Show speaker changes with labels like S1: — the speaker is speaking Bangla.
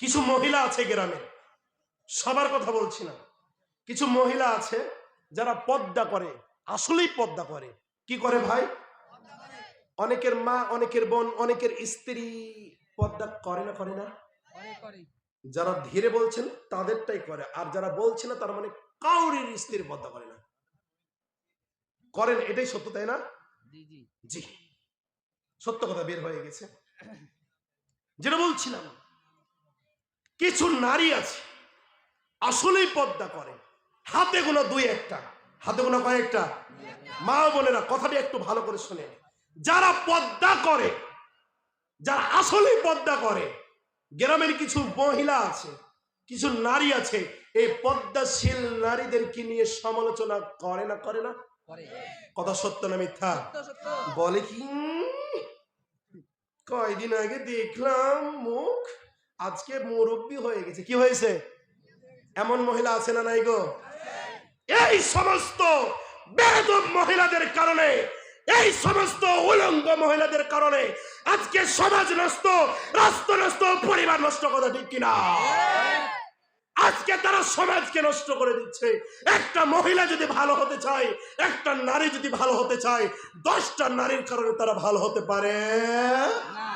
S1: কিছু মহিলা আছে গ্রামে, সবার কথা বলছি না, কিছু মহিলা আছে যারা পর্দা করে, আসলেই পর্দা করে। কি করে ভাই? অনেকের মা, অনেকের বোন, অনেকের স্ত্রী পর্দা করে না? করে না? যারা ধীরে বলছেন তাদেরটাই করে, আর যারা বলছে না তার মানে কাউরির স্ত্রীর পর্দা করে না। করেন, এটাই সত্য, তাই না? জি, সত্য কথা বের হয়ে গেছে। যেটা বলছিলাম, কিছু নারী আছে আসলেই পর্দা করে, হাতে গোনা দুই একটা, হাতে গোনা কয়েকটা। মা বোনেরা কথাটি একটু ভালো করে শুনে, যারা পর্দা করে, যারা আসলেই পর্দা করে, গ্রামের কিছু মহিলা আছে, কিছু নারী আছে, এই পর্দাশীল নারীদেরকে নিয়ে সমালোচনা করে না? করে না? কথা সত্য না মিথ্যা? বলে কি, কয়দিন আগে দেখলাম মুখ, আজকে মুরব্বী হয়ে গেছে। কি হয়েছে? এমন মহিলা আছে না নাই গো? এই সমস্ত বেয়াদব মহিলাদের কারণে, এই সমস্ত উলঙ্গ মহিলাদের কারণে আজকে সমাজ নষ্ট, রাষ্ট্র নষ্ট, পরিবার নষ্ট। কথা ঠিক কিনা? আজকে তারা সমাজকে নষ্ট করে দিচ্ছে। একটা মহিলা যদি ভালো হতে চায়, একটা নারী যদি ভালো হতে চায়, 10টা নারীর কারণে তারা ভালো হতে পারে না।